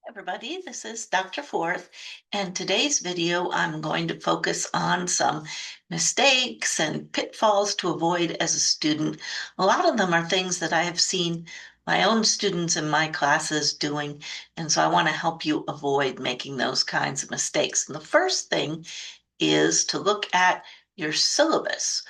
Everybody, this is Dr. Forth, and today's video I'm going to focus on some mistakes and pitfalls to avoid as a student. A lot of them are things that I have seen my own students in my classes doing, and so I want to help you avoid making those kinds of mistakes. And the first thing is to look at your syllabus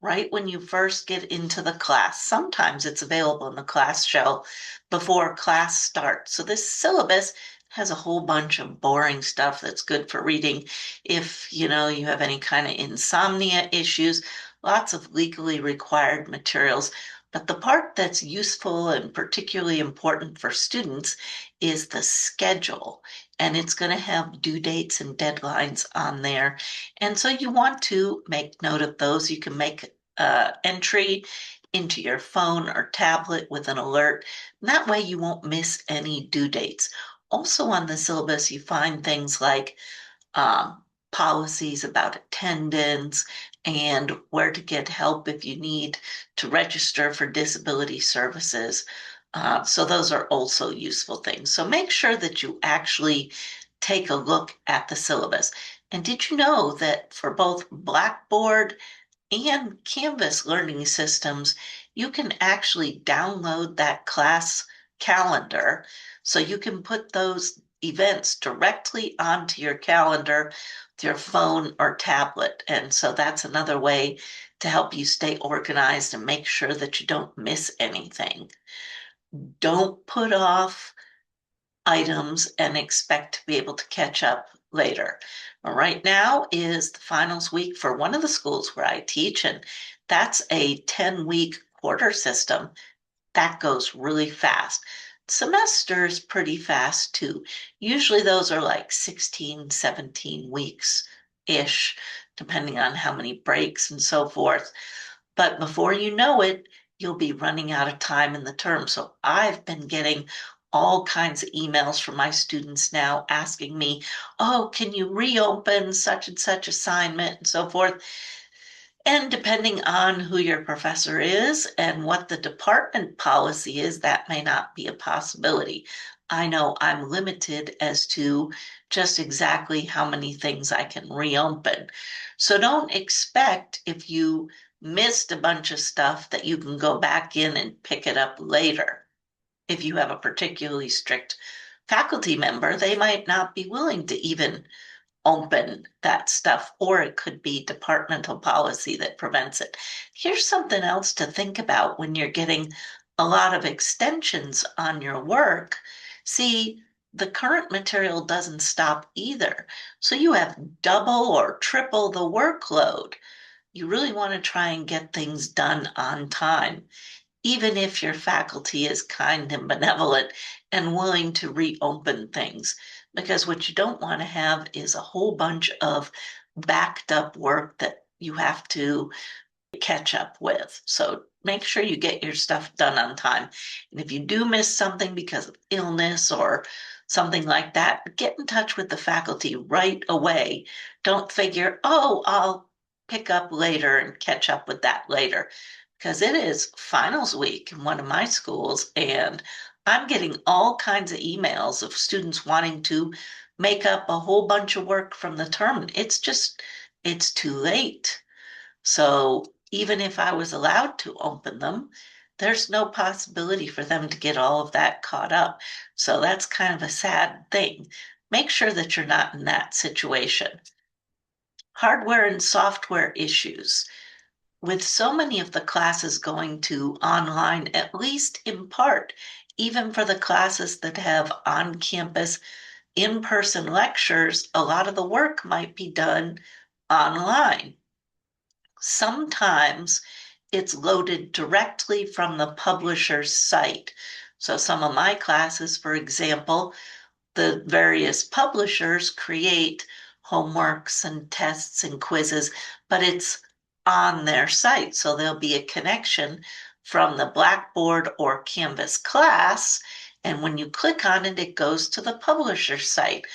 right when you first get into the class. Sometimes it's available in the class shell before class starts. So this syllabus has a whole bunch of boring stuff that's good for reading. If you have any kind of insomnia issues, lots of legally required materials. But the part that's useful and particularly important for students is the schedule. And it's going to have due dates and deadlines on there. And so you want to make note of those. You can make entry into your phone or tablet with an alert. And that way you won't miss any due dates. Also on the syllabus, you find things like policies about attendance and where to get help if you need to register for disability services. So those are also useful things. So make sure that you actually take a look at the syllabus. And did you know that for both Blackboard and Canvas learning systems, you can actually download that class calendar so you can put those events directly onto your calendar with your phone or tablet. And so that's another way to help you stay organized and make sure that you don't miss anything. Don't put off items and expect to be able to catch up later. Right now is the finals week for one of the schools where I teach, and that's a 10-week quarter system. That goes really fast. Semesters pretty fast too. Usually those are like 16, 17 weeks-ish, depending on how many breaks and so forth. But before you know it, you'll be running out of time in the term. So I've been getting all kinds of emails from my students now asking me, oh, can you reopen such and such assignment and so forth? And depending on who your professor is and what the department policy is, that may not be a possibility. I know I'm limited as to just exactly how many things I can reopen. So don't expect if you missed a bunch of stuff that you can go back in and pick it up later. If you have a particularly strict faculty member, they might not be willing to even open that stuff, or it could be departmental policy that prevents it. Here's something else to think about when you're getting a lot of extensions on your work. See, the current material doesn't stop either. So you have double or triple the workload. You really want to try and get things done on time, even if your faculty is kind and benevolent and willing to reopen things. Because what you don't want to have is a whole bunch of backed up work that you have to catch up with. So make sure you get your stuff done on time. And if you do miss something because of illness or something like that, get in touch with the faculty right away. Don't figure, oh, I'll pick up later and catch up with that later. Because it is finals week in one of my schools, and I'm getting all kinds of emails of students wanting to make up a whole bunch of work from the term. It's too late. So even if I was allowed to open them, there's no possibility for them to get all of that caught up. So that's kind of a sad thing. Make sure that you're not in that situation. Hardware and software issues. With so many of the classes going to online, at least in part, even for the classes that have on-campus in-person lectures, a lot of the work might be done online. Sometimes it's loaded directly from the publisher's site. So some of my classes, for example, the various publishers create homeworks and tests and quizzes, but it's on their site. So there'll be a connection from the Blackboard or Canvas class. And when you click on it, it goes to the publisher site.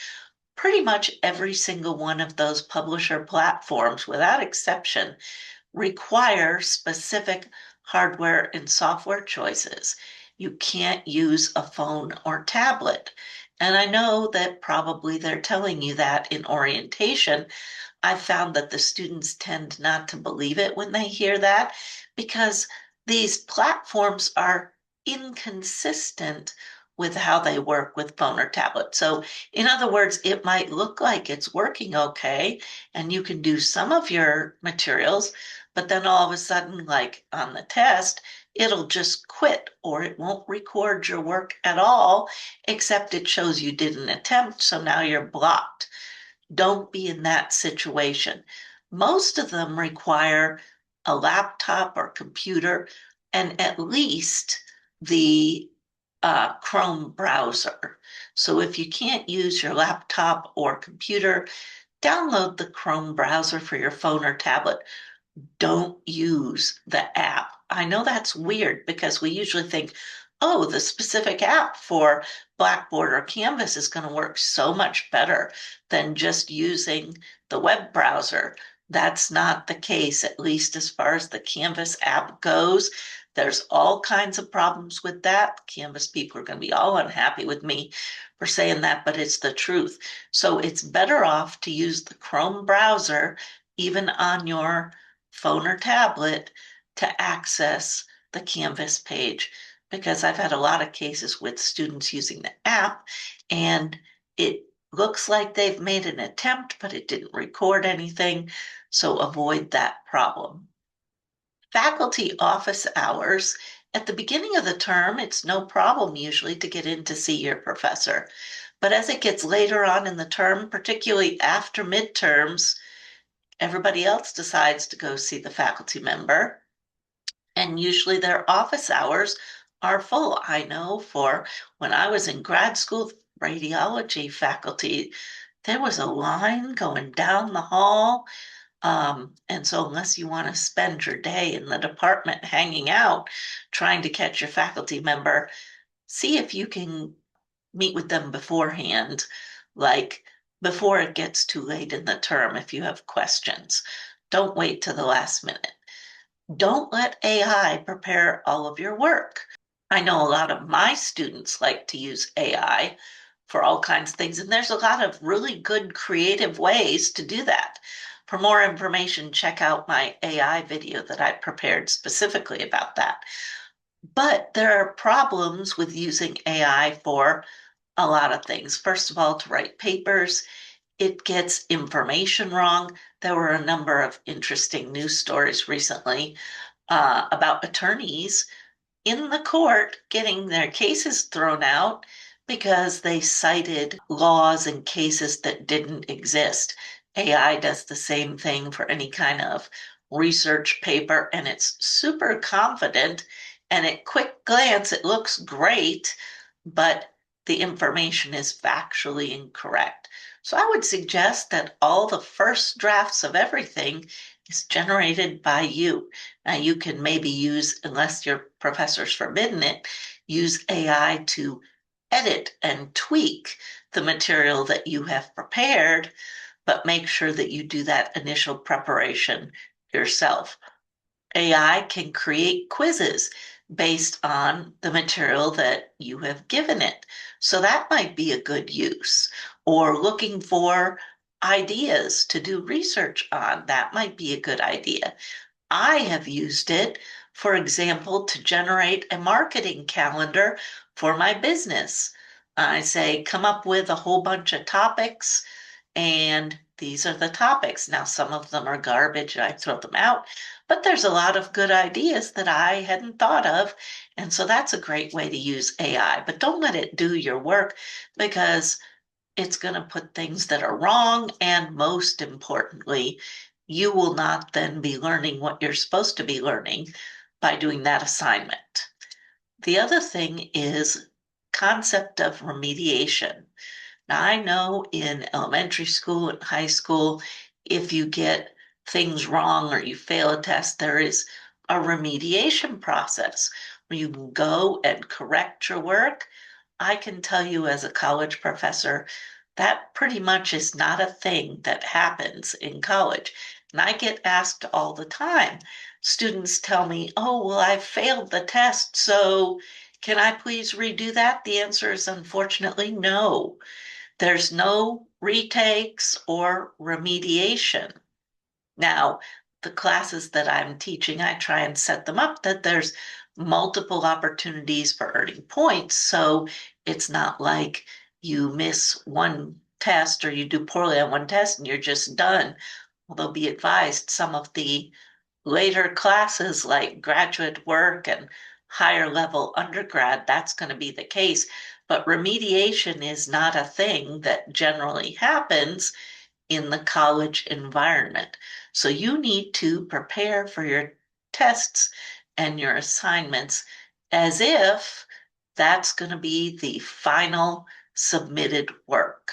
Pretty much every single one of those publisher platforms, without exception, require specific hardware and software choices. you can't use a phone or tablet. And I know that probably they're telling you that in orientation. I've found that the students tend not to believe it when they hear that because these platforms are inconsistent with how they work with phone or tablet. So, in other words, it might look like it's working okay and you can do some of your materials, but then all of a sudden, like on the test, it'll just quit or it won't record your work at all, except it shows you did an attempt. So now you're blocked. Don't be in that situation. Most of them require a laptop or computer and at least the Chrome browser. So if you can't use your laptop or computer, download the Chrome browser for your phone or tablet. Don't use the app. I know that's weird because we usually think, oh, the specific app for Blackboard or Canvas is going to work so much better than just using the web browser. That's not the case, at least as far as the Canvas app goes. There's all kinds of problems with that. Canvas people are going to be all unhappy with me for saying that, but it's the truth. So it's better off to use the Chrome browser, even on your phone or tablet, to access the Canvas page because I've had a lot of cases with students using the app and it looks like they've made an attempt, but it didn't record anything. So avoid that problem. Faculty office hours. At the beginning of the term, it's no problem usually to get in to see your professor. But as it gets later on in the term, particularly after midterms, everybody else decides to go see the faculty member, and usually their office hours are full. I know for when I was in grad school, radiology faculty, there was a line going down the hall. And so, unless you want to spend your day in the department hanging out, trying to catch your faculty member, see if you can meet with them beforehand, like before it gets too late in the term if you have questions. Don't wait to the last minute. Don't let AI prepare all of your work. I know a lot of my students like to use AI for all kinds of things, and there's a lot of really good creative ways to do that. For more information, check out my AI video that I prepared specifically about that. But there are problems with using AI for a lot of things. First of all, to write papers, it gets information wrong. There were a number of interesting news stories recently about attorneys in the court getting their cases thrown out because they cited laws and cases that didn't exist. AI does the same thing for any kind of research paper, and it's super confident. And at quick glance, it looks great, but the information is factually incorrect. So I would suggest that all the first drafts of everything is generated by you. Now you can maybe use, unless your professor's forbidden it, use AI to edit and tweak the material that you have prepared, but make sure that you do that initial preparation yourself. AI can create quizzes based on the material that you have given it. So that might be a good use. Or looking for ideas to do research on, that might be a good idea. I have used it, for example, to generate a marketing calendar for my business. I say, come up with a whole bunch of topics, and these are the topics. Now, some of them are garbage, and I throw them out, but there's a lot of good ideas that I hadn't thought of. And so that's a great way to use AI. But don't let it do your work because it's going to put things that are wrong. And most importantly, you will not then be learning what you're supposed to be learning by doing that assignment. The other thing is concept of remediation. Now, I know in elementary school and high school, if you get things wrong or you fail a test, there is a remediation process where you can go and correct your work. I can tell you as a college professor, that pretty much is not a thing that happens in college. And I get asked all the time. Students tell me, oh, well, I failed the test, so Can I please redo that? The answer is unfortunately no. There's no retakes or remediation. Now, the classes that I'm teaching, I try and set them up that there's multiple opportunities for earning points. So it's not like you miss one test or you do poorly on one test and you're just done. Although be advised, some of the later classes like graduate work and higher level undergrad, that's going to be the case. But remediation is not a thing that generally happens in the college environment. So you need to prepare for your tests and your assignments as if that's going to be the final submitted work.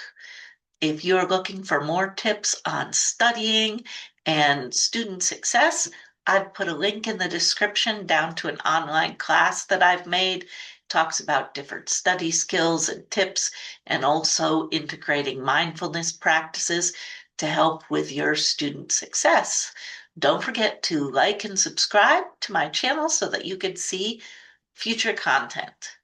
If you're looking for more tips on studying and student success, I've put a link in the description down to an online class that I've made. It talks about different study skills and tips, and also integrating mindfulness practices to help with your student success. Don't forget to like and subscribe to my channel so that you can see future content.